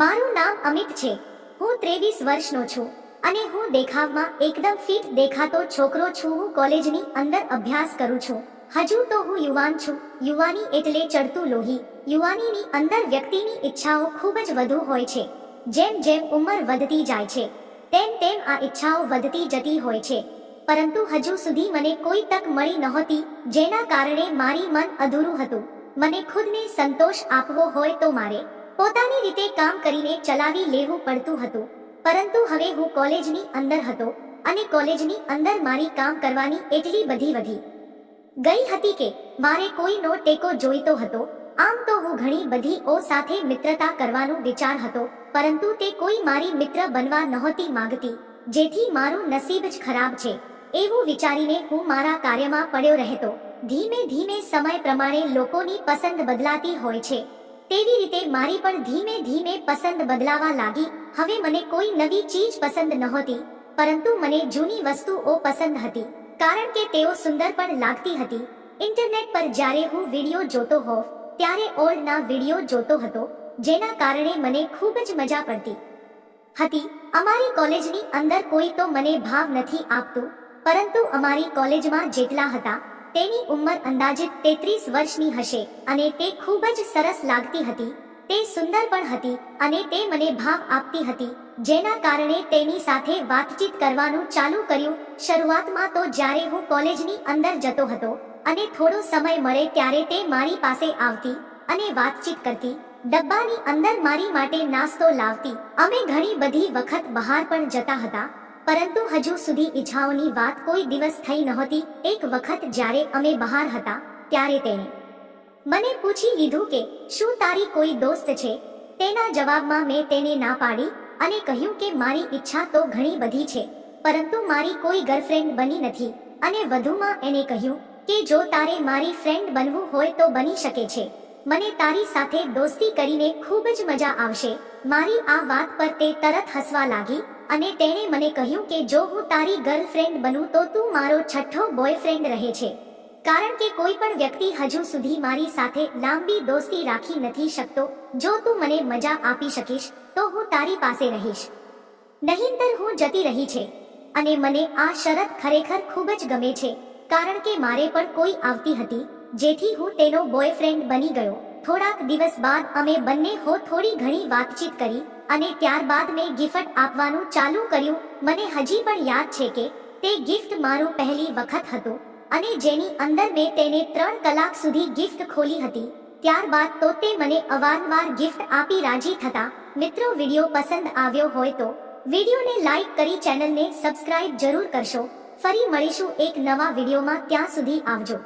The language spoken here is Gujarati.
મારું નામ અમિત છે. હું 23 વર્ષનો છું અને હું દેખાવમાં એકદમ ફિટ દેખાતો છોકરો છું. હું કોલેજની અંદર અભ્યાસ કરું છું. હજુ તો હું યુવાન છું. યુવાની એટલે ચડતું લોહી. યુવાનીની અંદર વ્યક્તિની ઈચ્છાઓ ખૂબ જ વધુ હોય છે. જેમ જેમ ઉંમર વધતી જાય છે તેમ તેમ આ ઈચ્છાઓ વધતી જતી હોય છે. પરંતુ હજુ સુધી મને કોઈ તક મળી નહોતી, જેના કારણે મારી મન અધૂરું હતું. મને ખુદને સંતોષ આપવો હોય તો મારે પોતાની રીતે કામ કરીને ચલાવી લેવું પડતું હતું. પરંતુ હવે હું કોલેજની અંદર હતો અને કોલેજની અંદર મારી કામ કરવાની એટલી બધી વધી ગઈ હતી કે મારે કોઈનો ટેકો જોઈતો હતો. આમ તો હું ઘણી બધીઓ સાથે મિત્રતા કરવાનો વિચાર હતો, પરંતુ તે કોઈ મારી મિત્ર બનવા નહોતી માંગતી, જેથી મારું નસીબ જ ખરાબ છે એવું વિચારીને હું મારા કાર્યમાં પડ્યો રહેતો. ધીમે ધીમે સમય પ્રમાણે લોકોની પસંદ બદલાતી હોય છે, તેવી રીતે મારી પણ ધીમે ધીમે પસંદ બદલાવા લાગી. હવે મને કોઈ નવી ચીજ પસંદ નહોતી, પરંતુ મને જૂની વસ્તુઓ પસંદ હતી, કારણ કે તેઓ સુંદર પણ લાગતી હતી. ઇન્ટરનેટ પર જ્યારે હું વિડીયો જોતો હોઉં ત્યારે ઓલ્ડના વિડીયો જોતો હતો, જેના કારણે મને ખૂબ જ મજા પડતી હતી. અમારી કોલેજની અંદર કોઈ તો મને ભાવ નથી આપતું, પરંતુ અમારી કોલેજમાં જેટલા હતા તેની ઉંમર અંદાજિત 33 વર્ષની હશે અને તે ખૂબ જ સરસ લાગતી હતી. તે સુંદર પણ હતી અને તે મને ભાવ આપતી હતી, જેના કારણે તેની સાથે વાતચીત કરવાનું ચાલુ કર્યું. શરૂઆતમાં તો જ્યારે હું કોલેજની અંદર જતો હતો અને થોડો સમય મળે ત્યારે તે મારી પાસે આવતી અને વાતચીત કરતી. ડબ્બાની અંદર મારી માટે નાસ્તો લાવતી. અમે ઘણી બધી વખત બહાર પણ જતા હતા, પરંતુ હજુ સુધી ઈચ્છાઓની વાત કોઈ દિવસ થઈ નહોતી. એક વખત જ્યારે અમે બહાર હતા ત્યારે તેણે મને પૂછી લીધું કે શું તારી કોઈ દોસ્ત છે. તેના જવાબમાં મેં તેને ના પાડી અને કહ્યું કે મારી ઈચ્છા તો ઘણી બધી છે, પરંતુ મારી કોઈ ગર્લફ્રેન્ડ બની નથી. અને વધુમાં એને કહ્યું કે જો તારે મારી ફ્રેન્ડ બનવું હોય તો બની શકે છે. મને તારી સાથે દોસ્તી કરીને ખૂબ જ મજા આવશે. મારી આ વાત પર તે તરત હસવા લાગી અને તેણે મને કહ્યું કે જો હું તારી ગર્લફ્રેન્ડ બનું તો તું મારો છઠ્ઠો બોયફ્રેન્ડ રહે છે, કારણ કે કોઈ પણ વ્યક્તિ હજુ સુધી મારી સાથે લાંબી દોસ્તી રાખી નથી શકતો. જો તું મને મજા આપી શકીશ તો હું તારી પાસે રહીશ, નહીંતર હું જતી રહી છે. અને મને આ શરત ખરેખર ખૂબ જ ગમે છે, કારણ કે મારે પણ કોઈ આવતી હતી, જેથી હું તેનો બોયફ્રેન્ડ બની ગયો. થોડાક દિવસ બાદ અમે બંને થોડી ઘણી વાતચીત કરી અને ત્યારબાદ મેં ગિફ્ટ આપવાનું ચાલુ કર્યું. મને હજી પણ યાદ છે કે તે ગિફ્ટ મારું પહેલી વખત હતું અને જેની અંદર મેં તેને 3 કલાક સુધી ગિફ્ટ ખોલી હતી. ત્યારબાદ તો તે મને અવારનવાર ગિફ્ટ આપી રાજી થતા. મિત્રો, વિડીયો પસંદ આવ્યો હોય તો વિડીયોને લાઈક કરી ચેનલને સબસ્ક્રાઇબ જરૂર કરશો. ફરી મળીશું એક નવા વિડીયોમાં. ત્યાં સુધી આવજો.